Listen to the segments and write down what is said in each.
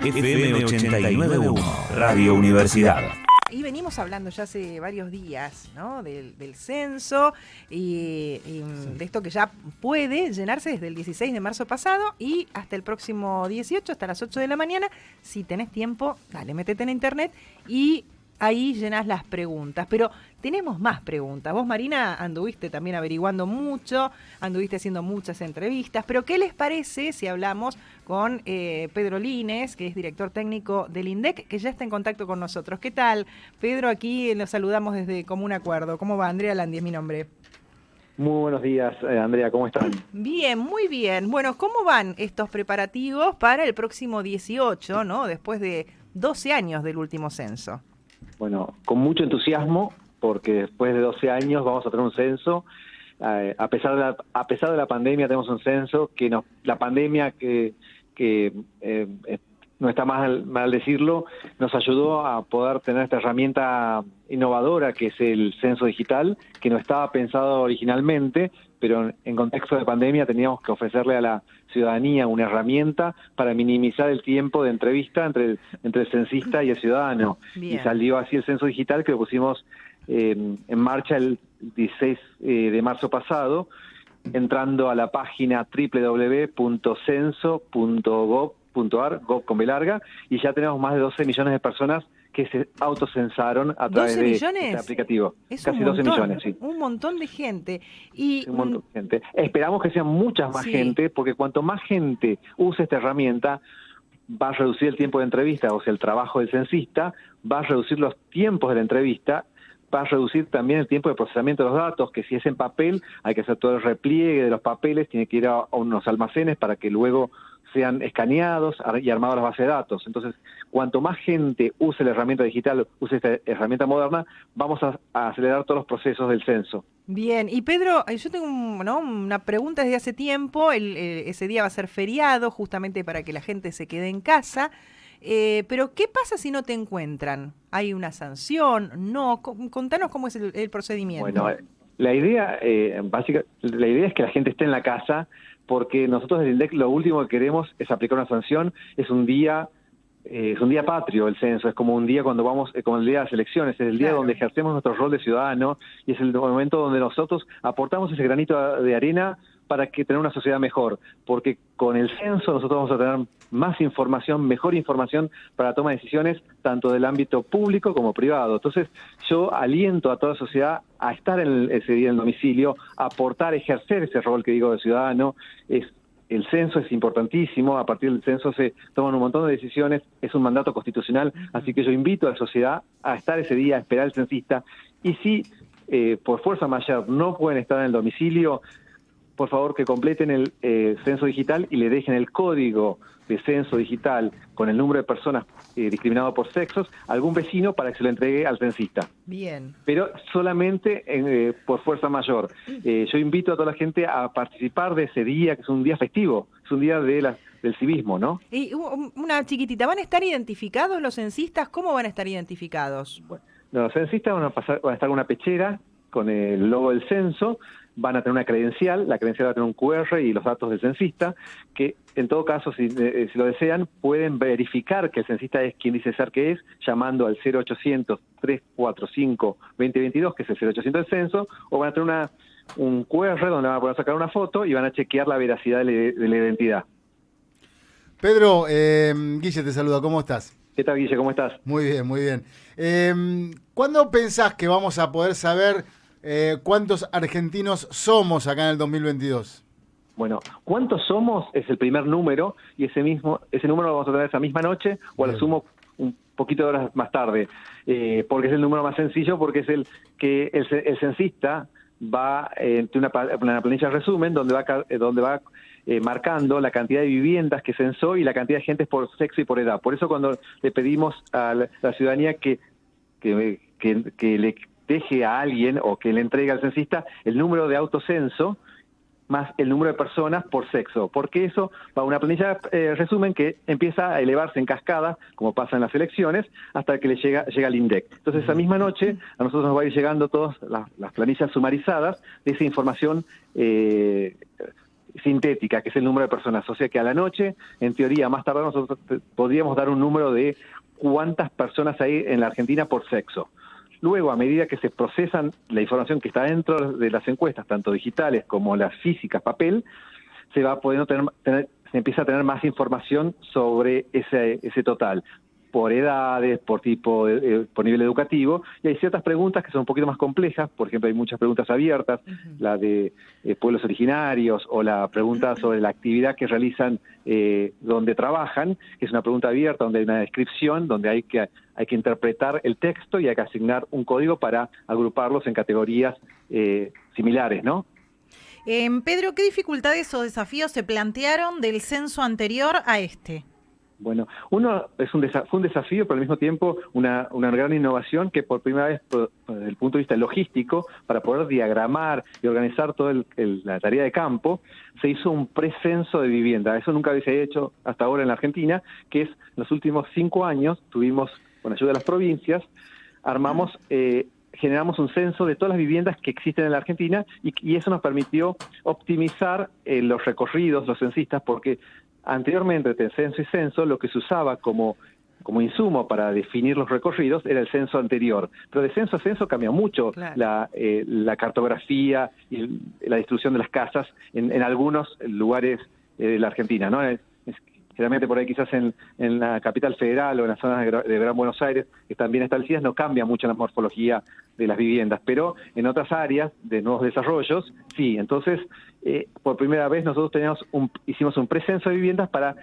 FM 89.1, Radio Universidad. Y venimos hablando ya hace varios días, ¿no? del censo y de esto que ya puede llenarse desde el 16 de marzo pasado y hasta el próximo 18, hasta las 8 de la mañana. Si tenés tiempo, dale, métete en internet y ahí llenás las preguntas. Pero tenemos más preguntas. Vos, Marina, anduviste también averiguando mucho, anduviste haciendo muchas entrevistas, pero ¿qué les parece si hablamos con Pedro Lines, que es director técnico del INDEC, que ya está en contacto con nosotros? ¿Qué tal, Pedro? Aquí nos saludamos desde Común Acuerdo. ¿Cómo va? Andrea Landi es mi nombre. Muy buenos días, Andrea, ¿cómo están? Bien, muy bien. Bueno, ¿cómo van estos preparativos para el próximo 18, ¿no? Después de 12 años del último censo. Bueno, con mucho entusiasmo, porque después de 12 años vamos a tener un censo. A pesar de la pandemia tenemos un censo que la pandemia que no está mal decirlo, nos ayudó a poder tener esta herramienta innovadora que es el censo digital, que no estaba pensado originalmente, pero en contexto de pandemia teníamos que ofrecerle a la ciudadanía una herramienta para minimizar el tiempo de entrevista entre el censista y el ciudadano. Bien. Y salió así el censo digital, que lo pusimos en marcha el 16 de marzo pasado, entrando a la página www.censo.gov.ar, gov con B larga, y ya tenemos más de 12 millones de personas que se autocensaron a través de este aplicativo. Es casi un 12 montón, millones, sí. Un montón de gente. Un montón de gente. Esperamos que sean muchas más gente, porque cuanto más gente use esta herramienta, va a reducir el tiempo de entrevista, o sea, el trabajo del censista, va a reducir los tiempos de la entrevista, va a reducir también el tiempo de procesamiento de los datos, que si es en papel, hay que hacer todo el repliegue de los papeles, tiene que ir a unos almacenes para que luego sean escaneados y armados las bases de datos. Entonces, cuanto más gente use la herramienta digital, use esta herramienta moderna, vamos a acelerar todos los procesos del censo. Bien, y Pedro, yo tengo una pregunta desde hace tiempo. Ese día va a ser feriado, justamente para que la gente se quede en casa. Pero, ¿qué pasa si no te encuentran? ¿Hay una sanción? No. Contanos cómo es el procedimiento. Bueno, la idea es que la gente esté en la casa, porque nosotros desde el INDEC lo último que queremos es aplicar una sanción. Es un día patrio el censo, es como un día cuando vamos, como el día de las elecciones, es el día donde ejercemos nuestro rol de ciudadano y es el momento donde nosotros aportamos ese granito de arena para que tener una sociedad mejor, porque con el censo nosotros vamos a tener más información, mejor información para la toma de decisiones, tanto del ámbito público como privado. Entonces, yo aliento a toda la sociedad a estar ese día en el domicilio, a aportar, ejercer ese rol que digo de ciudadano. El censo es importantísimo, a partir del censo se toman un montón de decisiones, es un mandato constitucional, así que yo invito a la sociedad a estar ese día, a esperar al censista, y si por fuerza mayor no pueden estar en el domicilio, por favor que completen el censo digital y le dejen el código de censo digital con el número de personas discriminado por sexos a algún vecino para que se lo entregue al censista. Bien. Pero solamente por fuerza mayor. Yo invito a toda la gente a participar de ese día, que es un día festivo, es un día del civismo, ¿no? Y una chiquitita, ¿van a estar identificados los censistas? ¿Cómo van a estar identificados? Bueno, los censistas van a estar con una pechera con el logo del censo, van a tener una credencial, la credencial va a tener un QR y los datos del censista, que en todo caso, si lo desean, pueden verificar que el censista es quien dice ser que es, llamando al 0800-345-2022, que es el 0800 del censo, o van a tener un QR donde van a poder sacar una foto y van a chequear la veracidad de la identidad. Pedro, Guille te saluda, ¿cómo estás? ¿Qué tal, Guille? ¿Cómo estás? Muy bien, muy bien. ¿Cuándo pensás que vamos a poder saber cuántos argentinos somos acá en el 2022? Bueno, ¿cuántos somos? Es el primer número, y ese número lo vamos a tener esa misma noche, o a lo sumo un poquito de horas más tarde, porque es el número más sencillo, porque es el que el censista va en una planilla de resumen donde va marcando la cantidad de viviendas que censó y la cantidad de gente por sexo y por edad. Por eso cuando le pedimos a la ciudadanía que le deje a alguien o que le entregue al censista el número de autocenso más el número de personas por sexo, porque eso va a una planilla resumen que empieza a elevarse en cascada, como pasa en las elecciones, hasta que le llega al INDEC. Entonces, esa misma noche, a nosotros nos va a ir llegando todas las planillas sumarizadas de esa información sintética, que es el número de personas. O sea que a la noche, en teoría, más tarde nosotros podríamos dar un número de cuántas personas hay en la Argentina por sexo. Luego, a medida que se procesan la información que está dentro de las encuestas, tanto digitales como las físicas, papel, se va pudiendo se empieza a tener más información sobre ese total, por edades, por tipo, por nivel educativo, y hay ciertas preguntas que son un poquito más complejas. Por ejemplo, hay muchas preguntas abiertas, la de pueblos originarios, o la pregunta sobre la actividad que realizan donde trabajan, que es una pregunta abierta, donde hay una descripción, donde hay que interpretar el texto y hay que asignar un código para agruparlos en categorías similares, ¿no? Pedro, ¿qué dificultades o desafíos se plantearon del censo anterior a este? Bueno, fue un desafío, pero al mismo tiempo una gran innovación que por primera vez, desde el punto de vista logístico, para poder diagramar y organizar toda la tarea de campo, se hizo un precenso de vivienda. Eso nunca se había hecho hasta ahora en la Argentina, que es, en los últimos 5 años, tuvimos, con ayuda de las provincias, generamos un censo de todas las viviendas que existen en la Argentina, y eso nos permitió optimizar los recorridos, los censistas, porque anteriormente, entre censo y censo, lo que se usaba como insumo para definir los recorridos era el censo anterior. Pero de censo a censo cambia mucho, claro, la cartografía y la distribución de las casas en algunos lugares de la Argentina, ¿no? Generalmente por ahí quizás en la capital federal o en las zonas de Gran Buenos Aires, que están bien establecidas, no cambia mucho la morfología de las viviendas, pero en otras áreas de nuevos desarrollos, sí. Entonces, por primera vez nosotros hicimos un precenso de viviendas para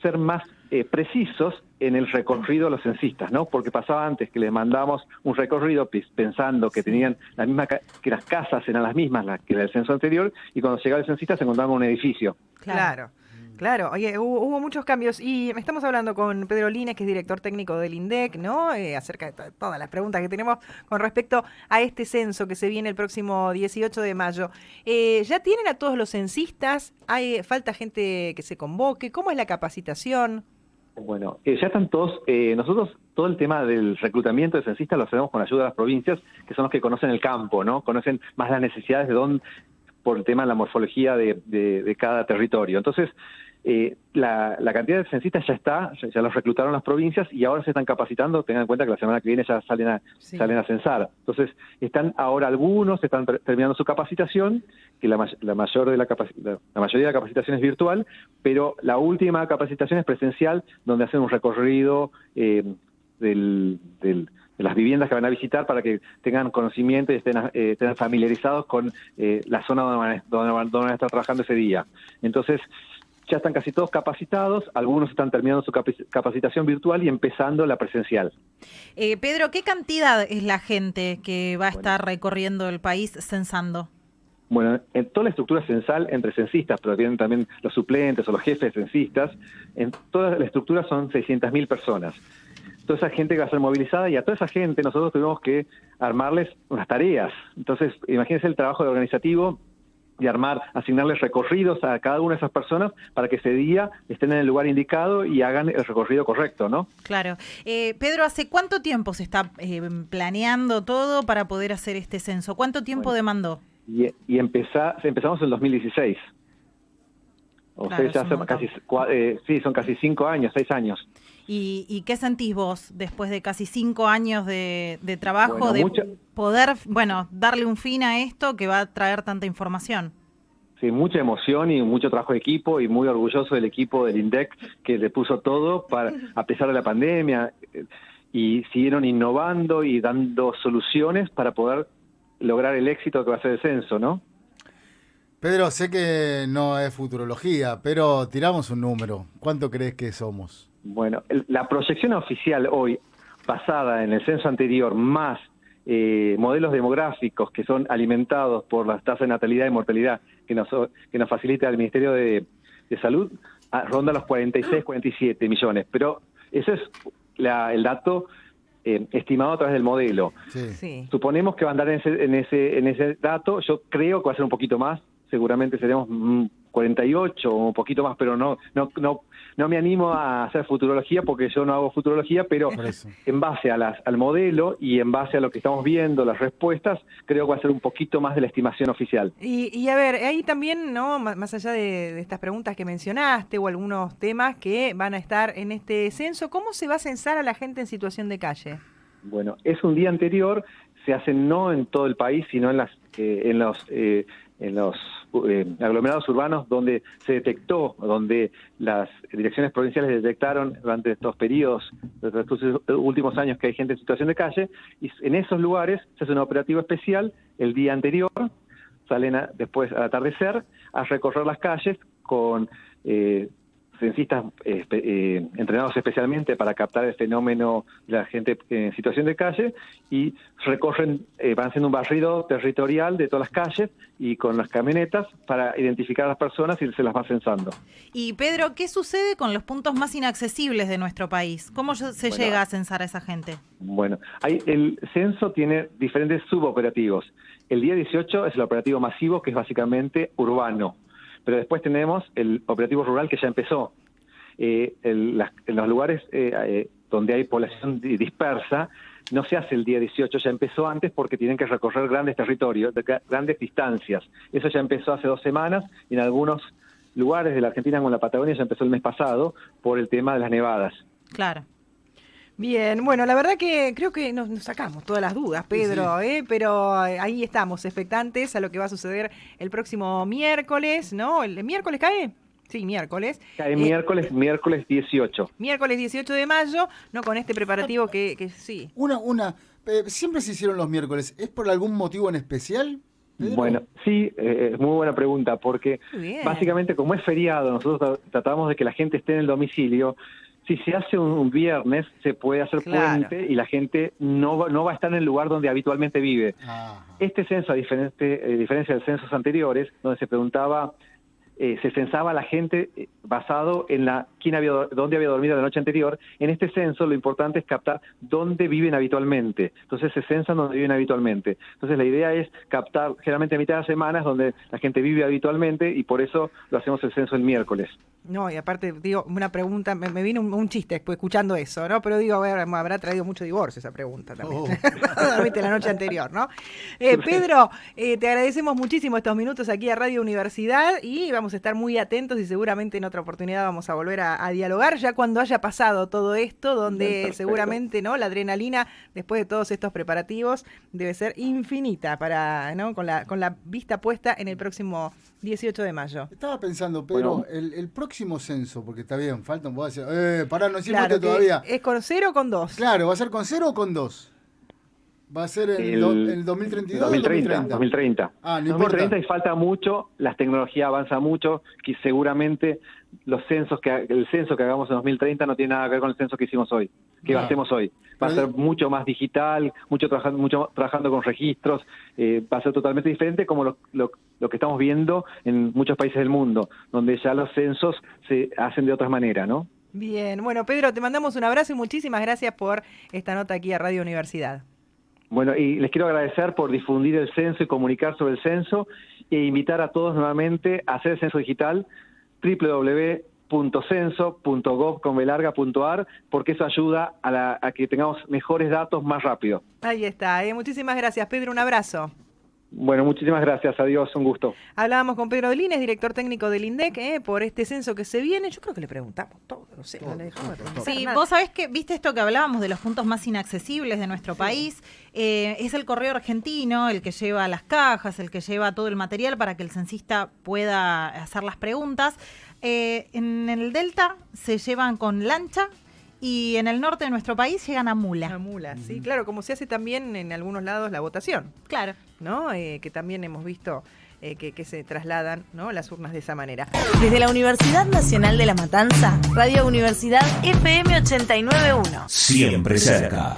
ser más precisos en el recorrido a los censistas, ¿no? Porque pasaba antes que les mandábamos un recorrido pensando que tenían la misma, que las casas eran las mismas que el censo anterior, y cuando llegaba el censista se encontraba un edificio. Claro. Claro, oye, hubo muchos cambios, y estamos hablando con Pedro Lines, que es director técnico del INDEC, ¿no? Acerca de todas las preguntas que tenemos con respecto a este censo que se viene el próximo 18 de mayo. ¿Ya tienen a todos los censistas? ¿Falta gente que se convoque? ¿Cómo es la capacitación? Bueno, ya están todos, nosotros todo el tema del reclutamiento de censistas lo hacemos con ayuda de las provincias, que son los que conocen el campo, ¿no? Conocen más las necesidades de dónde, por el tema de la morfología de cada territorio. Entonces, la cantidad de censistas ya los reclutaron las provincias, y ahora se están capacitando. Tengan en cuenta que la semana que viene ya salen a censar. Entonces, algunos están terminando su capacitación, que la mayoría de la capacitación es virtual, pero la última capacitación es presencial, donde hacen un recorrido de las viviendas que van a visitar, para que tengan conocimiento y estén familiarizados con la zona donde van a estar trabajando ese día. Entonces, ya están casi todos capacitados, algunos están terminando su capacitación virtual y empezando la presencial. Pedro, ¿qué cantidad es la gente que va a estar recorriendo el país censando? Bueno, en toda la estructura censal, entre censistas, pero tienen también los suplentes o los jefes censistas, en toda la estructura son 600.000 personas. Toda esa gente que va a ser movilizada, y a toda esa gente nosotros tuvimos que armarles unas tareas. Entonces, imagínense el trabajo organizativo de asignarles recorridos a cada una de esas personas para que ese día estén en el lugar indicado y hagan el recorrido correcto, ¿no? Claro. Pedro, ¿hace cuánto tiempo se está planeando todo para poder hacer este censo? ¿Cuánto tiempo demandó? Empezamos en el 2016. O claro, sea, ya son casi 5 años, 6 años. ¿Y qué sentís vos después de casi 5 años de trabajo, poder darle un fin a esto que va a traer tanta información? Sí, mucha emoción y mucho trabajo de equipo, y muy orgulloso del equipo del INDEC, que le puso todo a pesar de la pandemia, y siguieron innovando y dando soluciones para poder lograr el éxito que va a ser el censo, ¿no? Pedro, sé que no es futurología, pero tiramos un número. ¿Cuánto crees que somos? Bueno, la proyección oficial hoy, basada en el censo anterior, más modelos demográficos que son alimentados por las tasas de natalidad y mortalidad que nos facilita el Ministerio de Salud, ronda los 46, 47 millones. Pero ese es el dato estimado a través del modelo. Sí. Suponemos que va a andar en ese dato. Yo creo que va a ser un poquito más. Seguramente seremos 48 o un poquito más, pero no No me animo a hacer futurología porque yo no hago futurología, pero en base al modelo y en base a lo que estamos viendo, las respuestas, creo que va a ser un poquito más de la estimación oficial. Y a ver, ahí también, ¿no? Más allá de estas preguntas que mencionaste o algunos temas que van a estar en este censo, ¿cómo se va a censar a la gente en situación de calle? Bueno, es un día anterior, se hace no en todo el país, sino en los aglomerados urbanos donde se detectó, donde las direcciones provinciales detectaron durante estos periodos, durante estos últimos años que hay gente en situación de calle, y en esos lugares se hace un operativo especial el día anterior, salen después al atardecer a recorrer las calles con censistas entrenados especialmente para captar el fenómeno de la gente en situación de calle y recorren, van haciendo un barrido territorial de todas las calles y con las camionetas para identificar a las personas y se las va censando. Y Pedro, ¿qué sucede con los puntos más inaccesibles de nuestro país? ¿Cómo se llega a censar a esa gente? Bueno, el censo tiene diferentes suboperativos. El día 18 es el operativo masivo, que es básicamente urbano. Pero después tenemos el operativo rural que ya empezó. En los lugares donde hay población dispersa, no se hace el día 18, ya empezó antes porque tienen que recorrer grandes territorios, grandes distancias. Eso ya empezó hace 2 semanas y en algunos lugares de la Argentina, como en la Patagonia, ya empezó el mes pasado por el tema de las nevadas. Claro. Bien, bueno, la verdad que creo que nos sacamos todas las dudas, Pedro, sí. Pero ahí estamos, expectantes a lo que va a suceder el próximo miércoles, ¿no? ¿El miércoles cae? Sí, miércoles. Cae miércoles 18. Miércoles 18 de mayo, ¿no? Con este preparativo que sí. Siempre se hicieron los miércoles, ¿es por algún motivo en especial, Pedro? Bueno, sí, es muy buena pregunta, porque básicamente como es feriado, nosotros tratamos de que la gente esté en el domicilio. Si se hace un viernes, se puede hacer puente y la gente no va a estar en el lugar donde habitualmente vive. Ajá. Este censo, a diferencia de censos anteriores, donde se preguntaba, se censaba a la gente basado en dónde había dormido la noche anterior. En este censo lo importante es captar dónde viven habitualmente. Entonces se censan donde viven habitualmente. Entonces la idea es captar generalmente a mitad de semanas donde la gente vive habitualmente y por eso lo hacemos el censo el miércoles. No, y aparte, digo, una pregunta, me vino un chiste después escuchando eso, ¿no? Pero digo, habrá traído mucho divorcio esa pregunta también. Dormiste la noche anterior, ¿no? Pedro, te agradecemos muchísimo estos minutos aquí a Radio Universidad y vamos a estar muy atentos y seguramente en otra oportunidad vamos a volver a dialogar ya cuando haya pasado todo esto, donde seguramente, ¿no? La adrenalina, después de todos estos preparativos, debe ser infinita para, ¿no? Con la vista puesta en el próximo 18 de mayo. Estaba pensando, Pedro, el próximo censo, porque está bien, faltan, vos vas a decir, pará, no hicimos todavía. ¿Es con 0 o con 2? Claro, ¿va a ser con 0 o con 2? ¿Va a ser el 2032 o 2030? 2030. Ah, no 2030 importa. Y falta mucho, la tecnología avanza mucho, que seguramente el censo que hagamos en 2030 no tiene nada que ver con el censo que hicimos hoy, hacemos hoy. Va a ser mucho más digital, mucho trabajando con registros, va a ser totalmente diferente como lo que estamos viendo en muchos países del mundo, donde ya los censos se hacen de otra manera, ¿no? Bien, bueno, Pedro, te mandamos un abrazo y muchísimas gracias por esta nota aquí a Radio Universidad. Bueno, y les quiero agradecer por difundir el censo y comunicar sobre el censo e invitar a todos nuevamente a hacer el censo digital www.censo.gov.ar porque eso ayuda a que tengamos mejores datos más rápido. Ahí está, muchísimas gracias, Pedro, un abrazo. Bueno, muchísimas gracias, adiós, un gusto. Hablábamos con Pedro Delines, director técnico del INDEC, por este censo que se viene. Yo creo que le preguntamos todo, no sé, no le dejamos de preguntar Sí, nada. vos sabés que, viste esto que hablábamos de los puntos más inaccesibles de nuestro país, es el correo argentino el que lleva las cajas, el que lleva todo el material para que el censista pueda hacer las preguntas. En el Delta se llevan con lancha y en el norte de nuestro país llegan a mula. A mula, sí, claro, como se hace también en algunos lados la votación. Claro. ¿No? Que también hemos visto que se trasladan, ¿no? Las urnas de esa manera. Desde la Universidad Nacional de La Matanza, Radio Universidad FM 89.1. Siempre cerca.